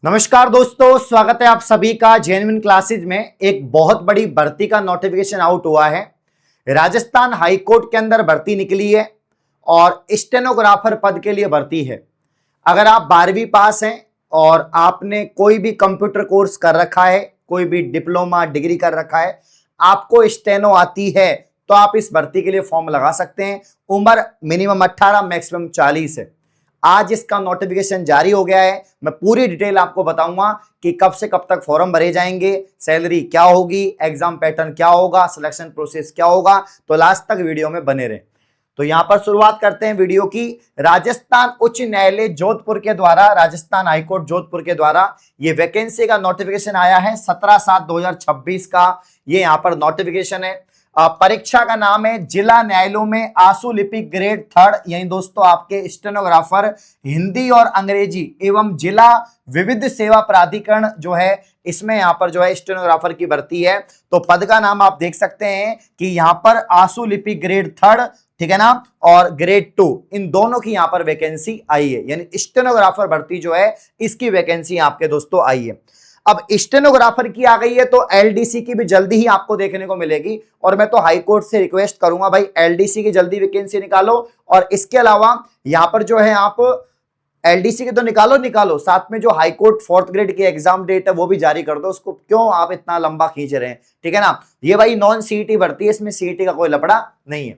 नमस्कार दोस्तों, स्वागत है आप सभी का जेन्युइन क्लासेज में। एक बहुत बड़ी भर्ती का नोटिफिकेशन आउट हुआ है। राजस्थान हाई कोर्ट के अंदर भर्ती निकली है और स्टेनोग्राफर पद के लिए भर्ती है। अगर आप 12वीं पास हैं और आपने कोई भी कंप्यूटर कोर्स कर रखा है, कोई भी डिप्लोमा डिग्री कर रखा है, आपको स्टेनो आती है तो आप इस भर्ती के लिए फॉर्म लगा सकते हैं। उम्र मिनिमम 18 मैक्सिमम 40 है। आज इसका नोटिफिकेशन जारी हो गया है। मैं पूरी डिटेल आपको बताऊंगा कि कब से कब तक फॉर्म भरे जाएंगे, सैलरी क्या होगी, एग्जाम पैटर्न क्या होगा, सिलेक्शन प्रोसेस क्या होगा। तो लास्ट तक वीडियो में बने रहें। तो यहां पर शुरुआत करते हैं वीडियो की। राजस्थान उच्च न्यायालय जोधपुर के द्वारा, राजस्थान हाईकोर्ट जोधपुर के द्वारा ये वैकेंसी का नोटिफिकेशन आया है 17/7/2026 का। ये यहां पर नोटिफिकेशन है। परीक्षा का नाम है जिला न्यायालयों में आशु लिपिक ग्रेड 3। यही दोस्तों आपके स्टेनोग्राफर हिंदी और अंग्रेजी एवं जिला विविध सेवा प्राधिकरण जो है, इसमें यहां पर जो है स्टेनोग्राफर की भर्ती है। तो पद का नाम आप देख सकते हैं कि यहां पर आशु लिपिक ग्रेड 3, ठीक है ना, और ग्रेड 2, इन दोनों की यहां पर वैकेंसी आई है। यानी स्टेनोग्राफर भर्ती जो है इसकी वैकेंसी आपके दोस्तों आई है। अब स्टेनोग्राफर की आ गई है तो एलडीसी की भी जल्दी ही आपको देखने को मिलेगी। और मैं तो हाई कोर्ट से रिक्वेस्ट करूंगा भाई, एलडीसी की जल्दी वैकेंसी निकालो। और इसके अलावा यहां पर जो है आप एलडीसी के तो निकालो, साथ में जो हाई कोर्ट 4th ग्रेड की एग्जाम डेट है वो भी जारी कर दो। उसको क्यों आप इतना लंबा खींच रहे हैं, ठीक है ना। ये भाई नॉन सीईटी भर्ती है, इसमें सीईटी का कोई लफड़ा नहीं है।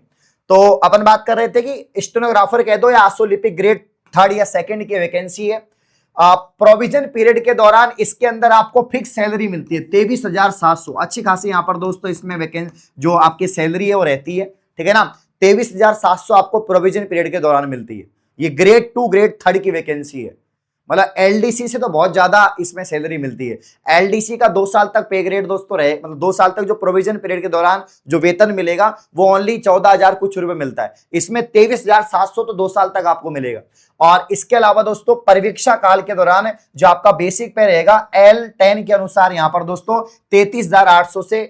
तो अपन बात कर रहे थे कि स्टेनोग्राफर कह दो या आशुलिपिक ग्रेड 3 या 2 की वैकेंसी है। प्रोविजन पीरियड के दौरान इसके अंदर आपको फिक्स सैलरी मिलती है 23,700। अच्छी खासी यहां पर दोस्तों इसमें वैकेंसी जो आपकी सैलरी है वो रहती है, ठीक है ना। 23,700 आपको प्रोविजन पीरियड के दौरान मिलती है। ये ग्रेड 2 ग्रेड 3 की वैकेंसी है। मतलब एलडीसी से तो बहुत ज्यादा इसमें सैलरी मिलती है। एलडीसी का 2 साल तक पे ग्रेड दोस्तों रहे, मतलब 2 साल तक जो प्रोविजन पीरियड के दौरान जो वेतन मिलेगा वो ओनली 14,000 कुछ रुपए मिलता है। इसमें 23,700 तो 2 साल तक आपको मिलेगा। और इसके अलावा दोस्तों परीक्षा काल के दौरान जो आपका बेसिक पे रहेगा L10 के अनुसार यहां पर दोस्तों 33,800 से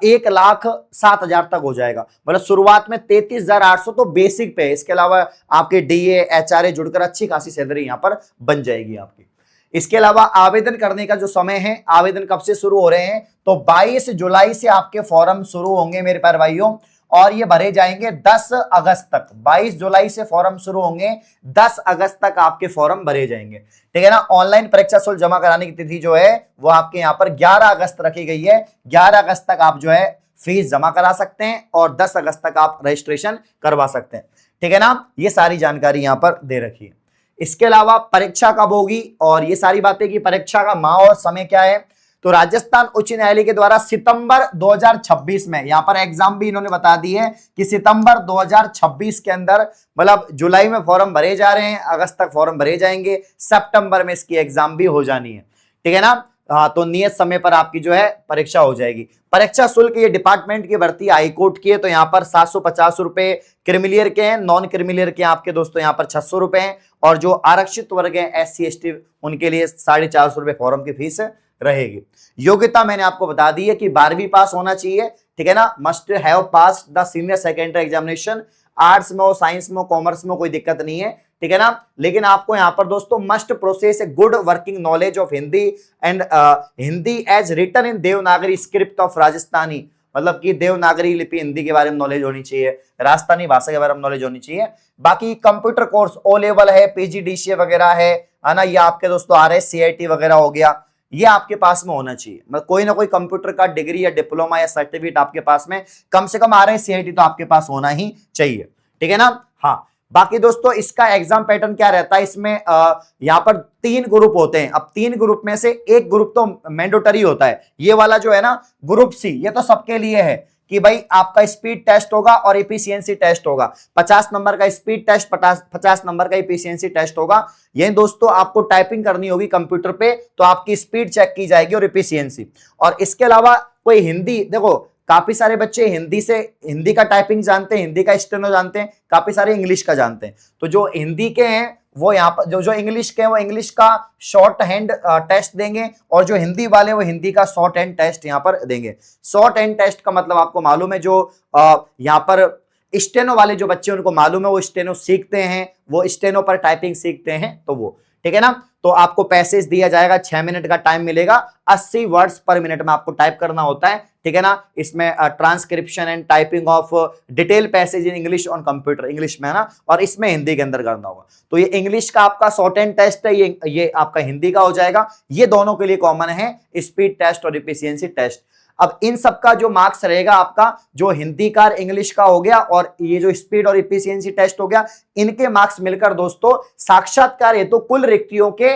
1,07,000 तक हो जाएगा। मतलब शुरुआत में 33,800 तो बेसिक पे है। इसके अलावा आपके डीए एचआरए जुड़कर अच्छी खासी सैलरी यहां पर बन जाएगी आपकी। इसके अलावा आवेदन करने का जो समय है, आवेदन कब से शुरू हो रहे हैं तो 22 जुलाई से आपके फॉर्म शुरू होंगे मेरे प्यारे भाइयों। और ये भरे जाएंगे 10 अगस्त तक। 22 जुलाई से फॉर्म शुरू होंगे, 10 अगस्त तक आपके फॉर्म भरे जाएंगे, ठीक है ना। ऑनलाइन परीक्षा शुल्क जमा कराने की तिथि जो है वो आपके यहां पर 11 अगस्त रखी गई है। 11 अगस्त तक आप जो है फीस जमा करा सकते हैं और 10 अगस्त तक आप रजिस्ट्रेशन करवा सकते हैं, ठीक है ना। ये सारी जानकारी यहां पर दे रखी है। इसके अलावा परीक्षा कब होगी और ये सारी बातें कि परीक्षा का माह और समय क्या है, तो राजस्थान उच्च न्यायालय के द्वारा सितंबर 2026 में, यहां पर एग्जाम भी इन्होंने बता दी है कि सितंबर 2026 के अंदर, मतलब जुलाई में फॉर्म भरे जा रहे हैं, अगस्त तक फॉर्म भरे जाएंगे, सितंबर में इसकी एग्जाम भी हो जानी है, ठीक है ना। हाँ, तो नियत समय पर आपकी जो है परीक्षा हो जाएगी। परीक्षा शुल्क ये डिपार्टमेंट की भर्ती हाईकोर्ट की है तो यहाँ पर 750 रुपए क्रिमिलियर के हैं, नॉन क्रिमिलियर के आपके दोस्तों यहाँ पर 600 रुपए हैं। और जो आरक्षित वर्ग है SC ST उनके लिए 450 रुपए फॉर्म की फीस रहेगी। योग्यता मैंने आपको बता दी है कि 12वीं पास होना चाहिए, ठीक है ना। Must have pass the senior secondary examination. Arts में हो, साइंस में हो, कॉमर्स में कोई दिक्कत नहीं है, ठीक है ना। लेकिन आपको यहां पर दोस्तों must process a good working knowledge of Hindi and Hindi as written in Devanagari script of Rajasthani. मतलब कि देवनागरी लिपि हिंदी के बारे में नॉलेज होनी चाहिए, राजस्थानी भाषा के बारे में नॉलेज होनी चाहिए। बाकी कंप्यूटर कोर्स O लेवल है, PGDCA वगैरह है ना। ये आपके दोस्तों RS CIT वगैरह हो गया, ये आपके पास में होना चाहिए। मतलब कोई ना कोई कंप्यूटर का डिग्री या डिप्लोमा या सर्टिफिकेट आपके पास में कम से कम RS CIT तो आपके पास होना ही चाहिए, ठीक है ना। हाँ, बाकी दोस्तों इसका एग्जाम पैटर्न क्या रहता है, इसमें यहां पर 3 ग्रुप होते हैं। अब 3 ग्रुप में से एक ग्रुप तो मैंडेटरी होता है। ये वाला जो है ना ग्रुप C, ये तो सबके लिए है कि भाई आपका स्पीड टेस्ट होगा और एफिशिएंसी टेस्ट होगा। 50 नंबर का स्पीड टेस्ट, 50 नंबर का एफिशिएंसी टेस्ट होगा। यही दोस्तों आपको टाइपिंग करनी होगी कंप्यूटर पे तो आपकी स्पीड चेक की जाएगी और एफिशिएंसी। और इसके अलावा कोई हिंदी, देखो काफी सारे बच्चे हिंदी का टाइपिंग जानते हैं, हिंदी का स्टेनो जानते हैं, काफी सारे इंग्लिश का जानते हैं। तो जो हिंदी के हैं वो यहाँ पर, जो इंग्लिश के हैं वो इंग्लिश का शॉर्ट हैंड टेस्ट देंगे और जो हिंदी वाले वो हिंदी का शॉर्ट हैंड टेस्ट यहाँ पर देंगे। शॉर्ट हैंड टेस्ट का मतलब आपको मालूम है, जो यहाँ पर स्टेनो वाले जो बच्चे उनको मालूम है वो स्टेनो सीखते हैं, वो स्टेनो पर टाइपिंग सीखते हैं, तो वो ठीक है ना। तो आपको पैसेज दिया जाएगा, 6 मिनट का टाइम मिलेगा, 80 वर्ड्स पर मिनट में आपको टाइप करना होता है, ठीक है ना। इसमें transcription and typing of detail passage in English on computer, English में है ना, और इसमें हिंदी के अंदर करना होगा। तो ये इंग्लिश का आपका शॉर्ट एंड टेस्ट है, ये आपका हिंदी का हो जाएगा। ये दोनों के लिए कॉमन है, स्पीड टेस्ट और एफिशिएंसी टेस्ट। अब इन सबका जो मार्क्स रहेगा आपका, जो हिंदी का इंग्लिश का हो गया और ये जो स्पीड और एफिशिएंसी टेस्ट हो गया, इनके मार्क्स मिलकर दोस्तों साक्षात्कार हेतु कुल रिक्तियों के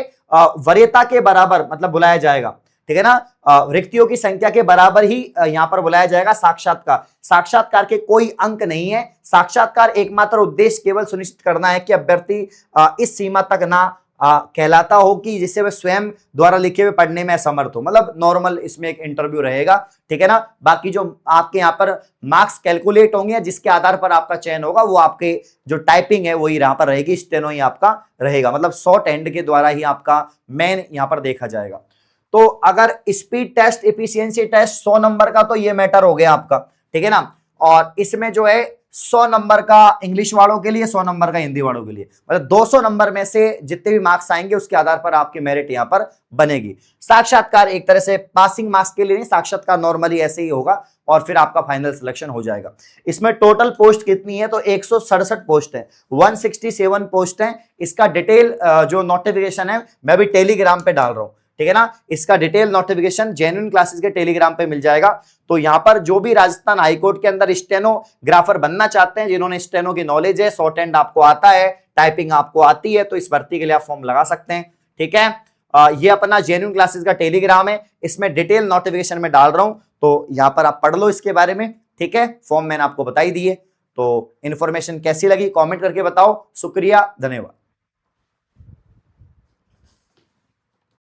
वरीयता के बराबर मतलब बुलाया जाएगा, ठीक है ना। रिक्तियों की संख्या के बराबर ही यहां पर बुलाया जाएगा साक्षात्कार। साक्षात्कार के कोई अंक नहीं है। साक्षात्कार एकमात्र उद्देश्य केवल सुनिश्चित करना है कि अभ्यर्थी इस सीमा तक ना कहलाता हो कि जिससे वह स्वयं द्वारा लिखे हुए पढ़ने में असमर्थ हो, मतलब नॉर्मल इसमें एक इंटरव्यू रहेगा, ठीक है ना। बाकी जो आपके यहाँ पर मार्क्स कैलकुलेट होंगे, जिसके आधार पर आपका चयन होगा, वो आपके जो टाइपिंग है वही यहाँ पर रहेगी, स्टेनो ही आपका रहेगा, मतलब शॉर्ट हैंड के द्वारा ही आपका मेन यहाँ पर देखा जाएगा। तो अगर speed test efficiency test 100 number का, तो ये मैटर हो गया आपका, ठीक है ना। और इसमें जो है 100 नंबर का इंग्लिश वालों के लिए, 100 नंबर का हिंदी वालों के लिए, मतलब 200 नंबर में से जितने भी मार्क्स आएंगे उसके आधार पर आपकी मेरिट यहां पर बनेगी। साक्षात्कार एक तरह से पासिंग मार्क्स के लिए नहीं, साक्षात्कार नॉर्मली ऐसे ही होगा और फिर आपका फाइनल सिलेक्शन हो जाएगा। इसमें टोटल पोस्ट कितनी है, तो 167 पोस्ट है, 167 पोस्ट है। इसका डिटेल जो नोटिफिकेशन है मैं भी टेलीग्राम पे डाल रहा हूं, ठीक है ना। इसका डिटेल नोटिफिकेशन जेन्युइन क्लासेस के टेलीग्राम पे मिल जाएगा। तो यहां पर जो भी राजस्थान हाईकोर्ट के अंदर स्टेनोग्राफर बनना चाहते हैं, जिन्होंने स्टेनो की नॉलेज है, शॉर्ट हैंड आपको आता है, टाइपिंग आपको आती है, तो इस भर्ती के लिए आप फॉर्म लगा सकते हैं, ठीक है। ये अपना जेन्युइन क्लासेस का टेलीग्राम है, इसमें डिटेल नोटिफिकेशन में डाल रहा हूं, तो यहां पर आप पढ़ लो इसके बारे में, ठीक है। फॉर्म मैंने आपको बताई दी है। तो इन्फॉर्मेशन कैसी लगी कमेंट करके बताओ। शुक्रिया, धन्यवाद।